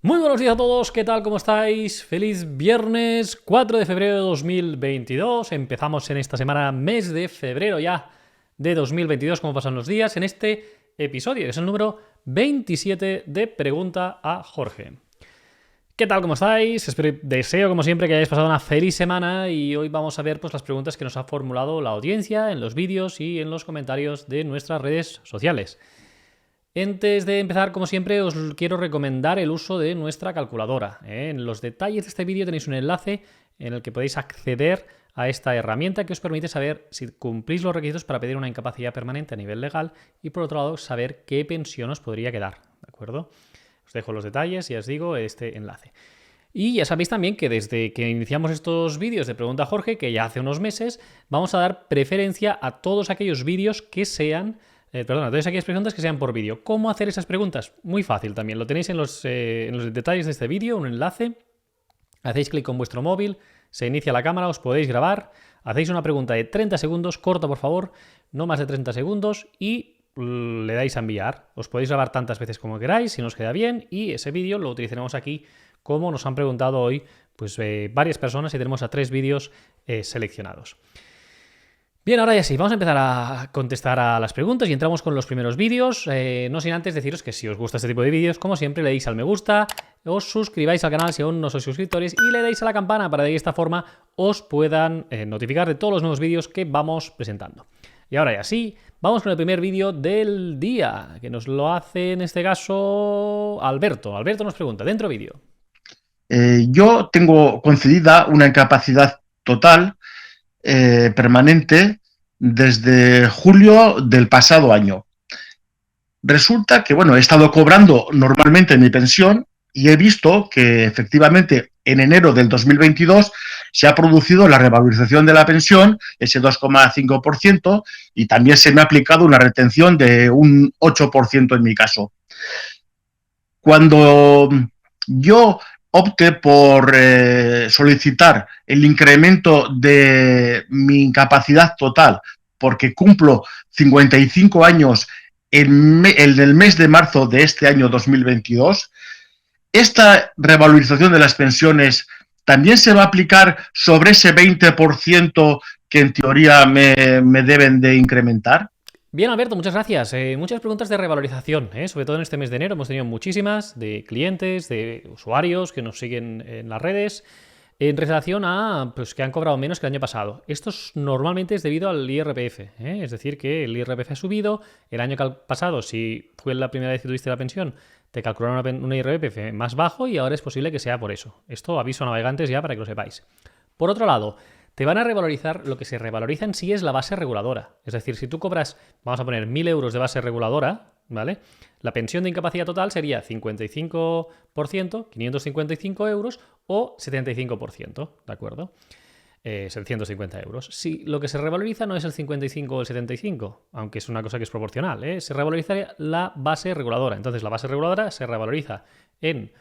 Muy buenos días a todos, ¿qué tal? ¿Cómo estáis? Feliz viernes 4 de febrero de 2022. Empezamos en esta semana, mes de febrero ya de 2022, como pasan los días, en este episodio, que es el número 27 de Pregunta a Jorge. ¿Qué tal? ¿Cómo estáis? Deseo, como siempre, que hayáis pasado una feliz semana y hoy vamos a ver las preguntas que nos ha formulado la audiencia en los vídeos y en los comentarios de nuestras redes sociales. Antes de empezar, como siempre, os quiero recomendar el uso de nuestra calculadora. En los detalles de este vídeo tenéis un enlace en el que podéis acceder a esta herramienta que os permite saber si cumplís los requisitos para pedir una incapacidad permanente a nivel legal y, por otro lado, saber qué pensión os podría quedar. ¿De acuerdo? Os dejo los detalles y os digo este enlace. Y ya sabéis también que desde que iniciamos estos vídeos de Pregunta a Jorge, que ya hace unos meses, vamos a dar preferencia a todos aquellos vídeos que sean... todas aquellas preguntas que sean por vídeo. ¿Cómo hacer esas preguntas? Muy fácil también. Lo tenéis en los detalles de este vídeo, un enlace. Hacéis clic con vuestro móvil, se inicia la cámara, os podéis grabar. Hacéis una pregunta de 30 segundos, corta por favor, no más de 30 segundos y le dais a enviar. Os podéis grabar tantas veces como queráis, si nos queda bien, y ese vídeo lo utilizaremos aquí como nos han preguntado hoy varias personas y tenemos a 3 vídeos seleccionados. Bien, ahora ya sí, vamos a empezar a contestar a las preguntas y entramos con los primeros vídeos. No sin antes deciros que si os gusta este tipo de vídeos, como siempre, le deis al me gusta, os suscribáis al canal si aún no sois suscriptores y le deis a la campana para que de esta forma os puedan notificar de todos los nuevos vídeos que vamos presentando. Y ahora ya sí, vamos con el primer vídeo del día, que nos lo hace en este caso Alberto. Alberto nos pregunta, dentro vídeo. Yo tengo concedida una incapacidad total permanente desde julio del pasado año. Resulta que, he estado cobrando normalmente mi pensión y he visto que efectivamente en enero del 2022 se ha producido la revalorización de la pensión, ese 2,5%, y también se me ha aplicado una retención de un 8% en mi caso. Cuando yo opte por solicitar el incremento de mi incapacidad total porque cumplo 55 años en el mes de marzo de este año 2022, esta revalorización de las pensiones también se va a aplicar sobre ese 20% que en teoría me deben de incrementar. Bien, Alberto, muchas gracias. Muchas preguntas de revalorización, sobre todo en este mes de enero. Hemos tenido muchísimas de clientes, de usuarios que nos siguen en las redes en relación a que han cobrado menos que el año pasado. Esto normalmente es debido al IRPF, es decir, que el IRPF ha subido. El año pasado, si fue la primera vez que tuviste la pensión, te calcularon un IRPF más bajo y ahora es posible que sea por eso. Esto aviso a navegantes ya para que lo sepáis. Por otro lado, te van a revalorizar, lo que se revaloriza en sí es la base reguladora. Es decir, si tú cobras, vamos a poner 1.000 euros de base reguladora, ¿vale? La pensión de incapacidad total sería 55%, 555 euros o 75%, ¿de acuerdo? 750 euros. Si lo que se revaloriza no es el 55 o el 75, aunque es una cosa que es proporcional, se revaloriza la base reguladora. Entonces la base reguladora se revaloriza en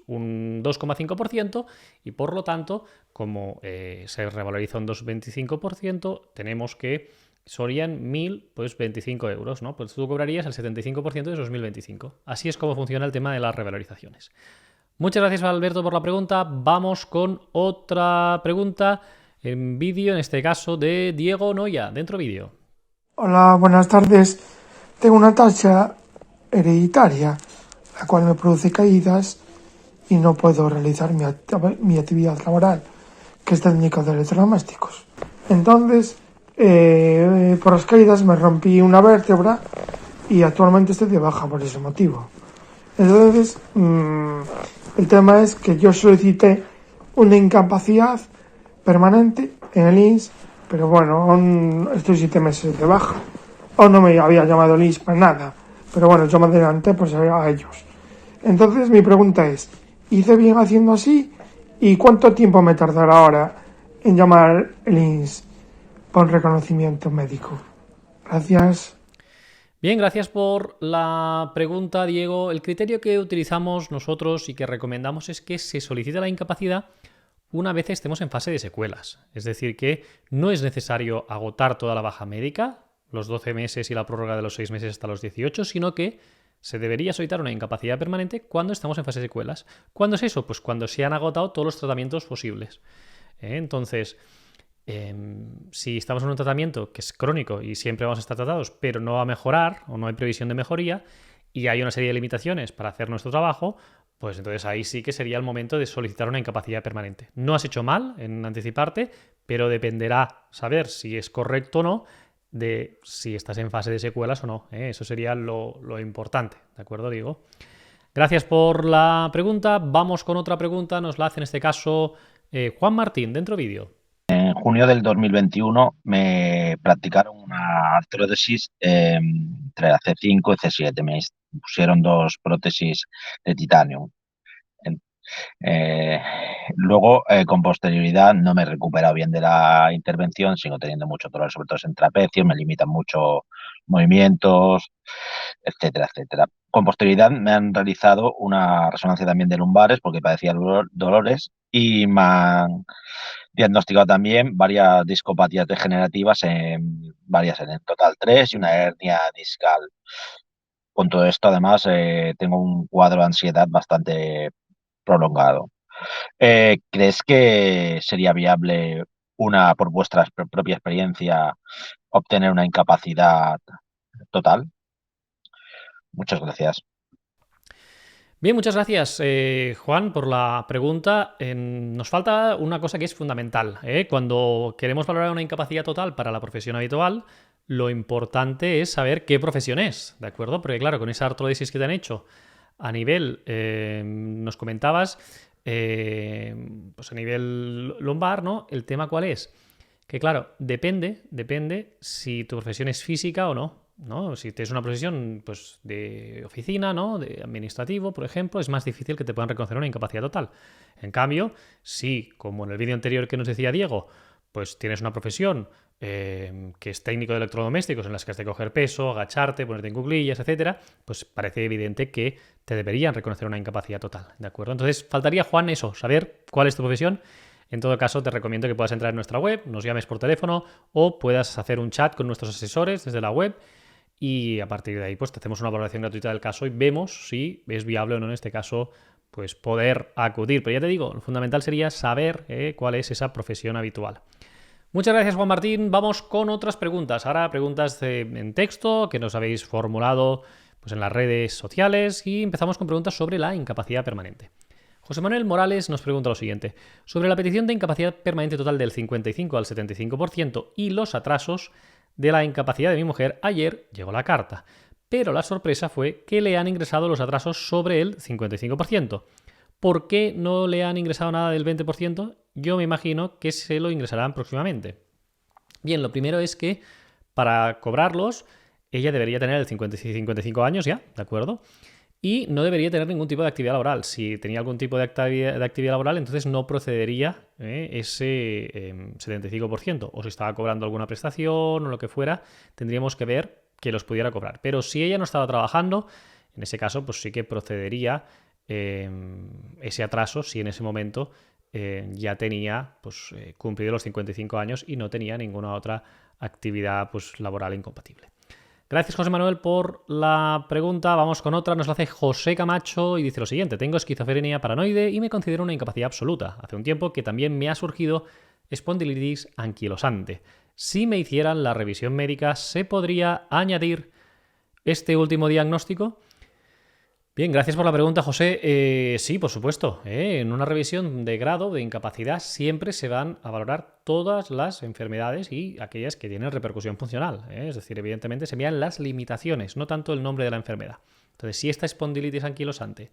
un 2,5% y por lo tanto, como se revaloriza un 2,25%, tenemos que serían 1.025 euros, ¿no? Pues tú cobrarías el 75% de esos 1.025. Así es como funciona el tema de las revalorizaciones. Muchas gracias, Alberto, por la pregunta. Vamos con otra pregunta en vídeo, en este caso de Diego Noya, dentro vídeo. Hola, buenas tardes. Tengo una tacha hereditaria, la cual me produce caídas y no puedo realizar mi actividad laboral, que es técnico de electrodomésticos. Entonces, por las caídas me rompí una vértebra y actualmente estoy de baja por ese motivo. Entonces, el tema es que yo solicité una incapacidad permanente en el INS, pero aún estoy 7 meses de baja. Aún no me había llamado el INS para nada, pero yo me adelanté a ellos. Entonces, mi pregunta es, ¿hice bien haciendo así? ¿Y cuánto tiempo me tardará ahora en llamar el INS por reconocimiento médico? Gracias. Bien, gracias por la pregunta, Diego. El criterio que utilizamos nosotros y que recomendamos es que se solicite la incapacidad una vez estemos en fase de secuelas. Es decir, que no es necesario agotar toda la baja médica, los 12 meses y la prórroga de los 6 meses hasta los 18, sino que Se debería solicitar una incapacidad permanente cuando estamos en fase de secuelas. ¿Cuándo es eso? Pues cuando se han agotado todos los tratamientos posibles. Entonces, si estamos en un tratamiento que es crónico y siempre vamos a estar tratados, pero no va a mejorar o no hay previsión de mejoría y hay una serie de limitaciones para hacer nuestro trabajo, pues entonces ahí sí que sería el momento de solicitar una incapacidad permanente. No has hecho mal en anticiparte, pero dependerá saber si es correcto o no de si estás en fase de secuelas o no. Eso sería lo importante, ¿de acuerdo, Diego? Gracias por la pregunta. Vamos con otra pregunta. Nos la hace en este caso Juan Martín, dentro vídeo. En junio del 2021 me practicaron una artrodesis entre la C5 y C7. Me pusieron 2 prótesis de titanio. Luego, con posterioridad, no me he recuperado bien de la intervención, sigo teniendo mucho dolor, sobre todo en trapecio, me limitan mucho movimientos, etcétera, etcétera. Con posterioridad me han realizado una resonancia también de lumbares porque padecía dolores y me han diagnosticado también varias discopatías degenerativas, varias en total 3 y una hernia discal. Con todo esto, además, tengo un cuadro de ansiedad bastante prolongado. ¿Crees que sería viable, por vuestra propia experiencia, obtener una incapacidad total? Muchas gracias. Bien, muchas gracias, Juan, por la pregunta. Nos falta una cosa que es fundamental. Cuando queremos valorar una incapacidad total para la profesión habitual, lo importante es saber qué profesión es, ¿de acuerdo? Porque claro, con esa artrodesis que te han hecho a nivel, nos comentabas, pues a nivel lumbar, ¿no? El tema ¿cuál es? Que claro, depende si tu profesión es física o no. ¿No? Si tienes una profesión pues, de oficina, ¿no? De administrativo, por ejemplo, es más difícil que te puedan reconocer una incapacidad total. En cambio, si, como en el vídeo anterior que nos decía Diego, pues tienes una profesión que es técnico de electrodomésticos en las que has de coger peso, agacharte, ponerte en cuclillas, etcétera, pues parece evidente que te deberían reconocer una incapacidad total, ¿de acuerdo? Entonces, faltaría, Juan, eso, saber cuál es tu profesión. En todo caso, te recomiendo que puedas entrar en nuestra web, nos llames por teléfono o puedas hacer un chat con nuestros asesores desde la web. Y a partir de ahí, pues te hacemos una valoración gratuita del caso y vemos si es viable o no en este caso, pues poder acudir. Pero ya te digo, lo fundamental sería saber cuál es esa profesión habitual. Muchas gracias, Juan Martín. Vamos con otras preguntas. Ahora preguntas en texto que nos habéis formulado pues, en las redes sociales y empezamos con preguntas sobre la incapacidad permanente. José Manuel Morales nos pregunta lo siguiente. Sobre la petición de incapacidad permanente total del 55 al 75% y los atrasos de la incapacidad de mi mujer, ayer llegó la carta, pero la sorpresa fue que le han ingresado los atrasos sobre el 55%. ¿Por qué no le han ingresado nada del 20%? Yo me imagino que se lo ingresarán próximamente. Bien, lo primero es que para cobrarlos ella debería tener el 55 años ya, ¿de acuerdo? Y no debería tener ningún tipo de actividad laboral. Si tenía algún tipo de actividad laboral, entonces no procedería ese 75%. O si estaba cobrando alguna prestación o lo que fuera, tendríamos que ver que los pudiera cobrar. Pero si ella no estaba trabajando, en ese caso, pues sí que procedería ese atraso si en ese momento ya tenía pues, cumplido los 55 años y no tenía ninguna otra actividad pues, laboral incompatible. Gracias, José Manuel, por la pregunta. Vamos con otra. Nos la hace José Camacho y dice lo siguiente. Tengo esquizofrenia paranoide y me considero una incapacidad absoluta. Hace un tiempo que también me ha surgido espondilitis anquilosante. Si me hicieran la revisión médica, ¿se podría añadir este último diagnóstico? Bien, gracias por la pregunta, José. Sí, por supuesto. En una revisión de grado de incapacidad siempre se van a valorar todas las enfermedades y aquellas que tienen repercusión funcional. Es decir, evidentemente se miran las limitaciones, no tanto el nombre de la enfermedad. Entonces, si esta espondilitis anquilosante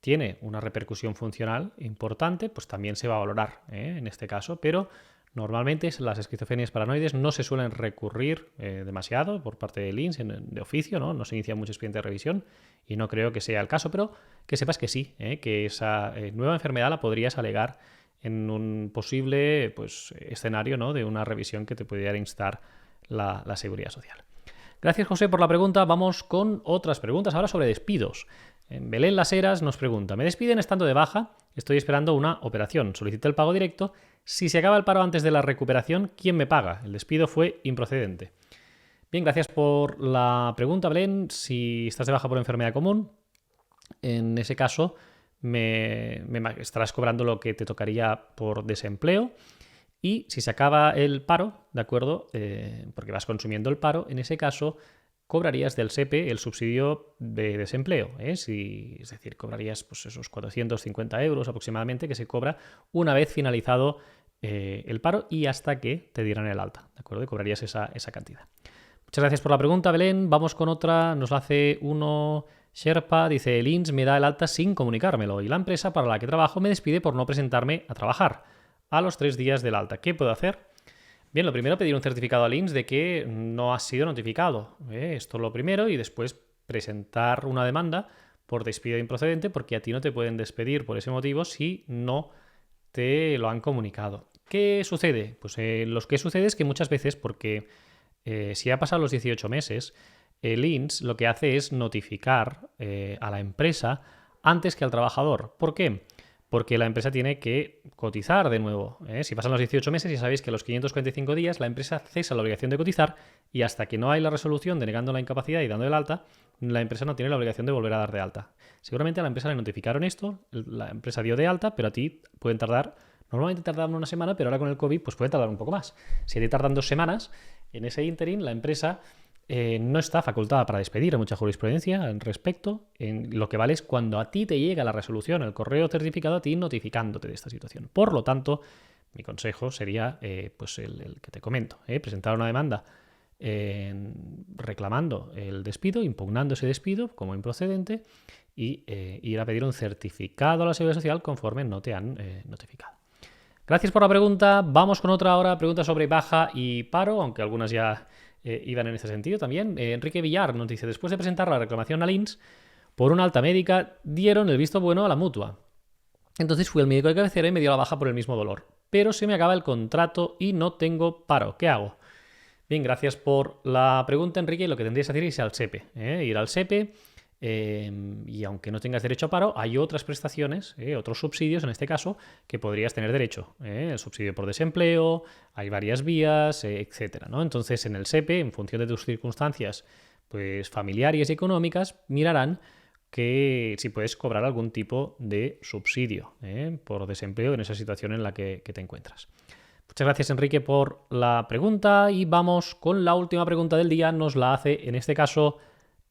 tiene una repercusión funcional importante, pues también se va a valorar en este caso, pero normalmente las esquizofrenias paranoides no se suelen recurrir demasiado por parte del INS de oficio, ¿no? No se inicia mucho expediente de revisión y no creo que sea el caso, pero que sepas que sí, que esa nueva enfermedad la podrías alegar en un posible pues, escenario, ¿no? De una revisión que te pudiera instar la Seguridad Social. Gracias, José, por la pregunta. Vamos con otras preguntas ahora sobre despidos. Belén Las Heras nos pregunta, me despiden estando de baja, estoy esperando una operación, solicité el pago directo, si se acaba el paro antes de la recuperación, ¿quién me paga? El despido fue improcedente. Bien, gracias por la pregunta, Belén. Si estás de baja por enfermedad común, en ese caso me estarás cobrando lo que te tocaría por desempleo. Y si se acaba el paro, ¿de acuerdo? Porque vas consumiendo el paro, en ese caso cobrarías del SEPE el subsidio de desempleo. Es decir, cobrarías pues, esos 450 euros aproximadamente que se cobra una vez finalizado el paro y hasta que te dieran el alta, ¿de acuerdo? Y cobrarías esa cantidad. Muchas gracias por la pregunta, Belén. Vamos con otra. Nos la hace uno Sherpa. Dice, el INS me da el alta sin comunicármelo y la empresa para la que trabajo me despide por no presentarme a trabajar a los 3 días del alta. ¿Qué puedo hacer? Bien, lo primero, pedir un certificado al INS de que no has sido notificado. Esto es lo primero, y después presentar una demanda por despido improcedente, porque a ti no te pueden despedir por ese motivo si no te lo han comunicado. ¿Qué sucede? Pues lo que sucede es que muchas veces, porque si ha pasado los 18 meses, el INS lo que hace es notificar a la empresa antes que al trabajador. ¿Por qué? Porque la empresa tiene que cotizar de nuevo. Si pasan los 18 meses, ya sabéis que a los 545 días la empresa cesa la obligación de cotizar y hasta que no hay la resolución denegando la incapacidad y dando el alta, la empresa no tiene la obligación de volver a dar de alta. Seguramente a la empresa le notificaron esto, la empresa dio de alta, pero a ti pueden tardar, normalmente tardan una semana, pero ahora con el COVID pues puede tardar un poco más. Si a ti tardan 2 semanas, en ese ínterin la empresa no está facultada para despedir. Hay mucha jurisprudencia al respecto. Lo que vale es cuando a ti te llega la resolución, el correo certificado a ti notificándote de esta situación. Por lo tanto, mi consejo sería pues el que te comento. Presentar una demanda reclamando el despido, impugnando ese despido como improcedente y ir a pedir un certificado a la Seguridad Social conforme no te han notificado. Gracias por la pregunta. Vamos con otra ahora. Pregunta sobre baja y paro, aunque algunas ya iban en ese sentido también. Enrique Villar nos dice, después de presentar la reclamación al INS por una alta médica, dieron el visto bueno a la mutua. Entonces fui al médico de cabecera y me dio la baja por el mismo dolor. Pero se me acaba el contrato y no tengo paro. ¿Qué hago? Bien, gracias por la pregunta, Enrique. Lo que tendrías que hacer es ir al SEPE. Ir al SEPE. Y aunque no tengas derecho a paro, hay otras prestaciones, otros subsidios en este caso, que podrías tener derecho. El subsidio por desempleo, hay varias vías, etcétera, ¿no? Entonces, en el SEPE, en función de tus circunstancias pues, familiares y económicas, mirarán que si puedes cobrar algún tipo de subsidio por desempleo en esa situación en la que te encuentras. Muchas gracias, Enrique, por la pregunta. Y vamos con la última pregunta del día. Nos la hace, en este caso,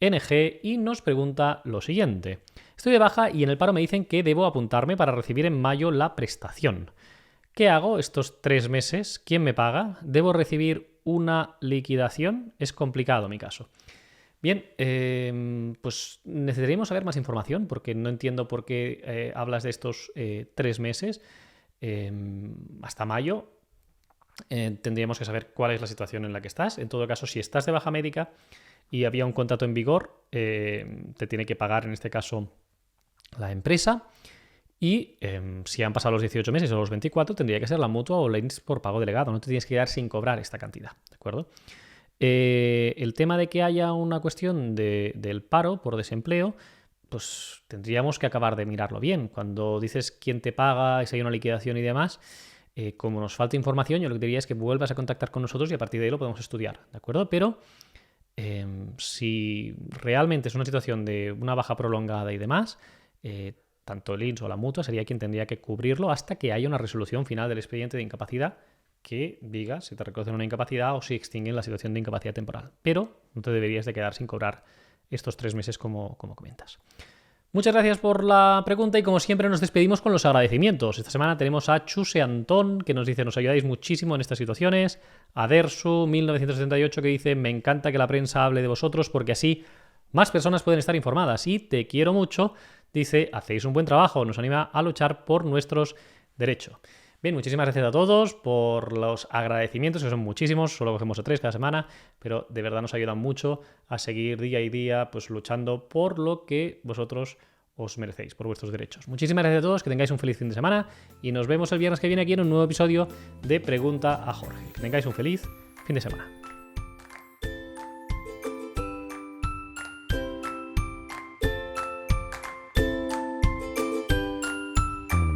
NG y nos pregunta lo siguiente. Estoy de baja y en el paro me dicen que debo apuntarme para recibir en mayo la prestación. ¿Qué hago estos 3 meses? ¿Quién me paga? ¿Debo recibir una liquidación? Es complicado mi caso. Bien, pues necesitaríamos saber más información porque no entiendo por qué hablas de estos 3 meses hasta mayo. Tendríamos que saber cuál es la situación en la que estás. En todo caso, si estás de baja médica y había un contrato en vigor, te tiene que pagar en este caso la empresa y si han pasado los 18 meses o los 24 tendría que ser la mutua o la INS por pago delegado, no te tienes que quedar sin cobrar esta cantidad, ¿de acuerdo? El tema de que haya una cuestión del paro por desempleo, pues tendríamos que acabar de mirarlo bien. Cuando dices quién te paga, si hay una liquidación y demás, como nos falta información, yo lo que diría es que vuelvas a contactar con nosotros y a partir de ahí lo podemos estudiar, ¿de acuerdo? Pero si realmente es una situación de una baja prolongada y demás, tanto el INS o la mutua sería quien tendría que cubrirlo hasta que haya una resolución final del expediente de incapacidad que diga si te reconocen una incapacidad o si extinguen la situación de incapacidad temporal. Pero no te deberías de quedar sin cobrar estos 3 meses como comentas. Muchas gracias por la pregunta y como siempre nos despedimos con los agradecimientos. Esta semana tenemos a Chuse Antón que nos dice nos ayudáis muchísimo en estas situaciones, a Dersu 1978 que dice me encanta que la prensa hable de vosotros porque así más personas pueden estar informadas y te quiero mucho, dice hacéis un buen trabajo, nos anima a luchar por nuestros derechos. Bien, muchísimas gracias a todos por los agradecimientos, que son muchísimos, solo cogemos a 3 cada semana, pero de verdad nos ayudan mucho a seguir día y día pues luchando por lo que vosotros os merecéis, por vuestros derechos. Muchísimas gracias a todos, que tengáis un feliz fin de semana y nos vemos el viernes que viene aquí en un nuevo episodio de Pregunta a Jorge. Que tengáis un feliz fin de semana.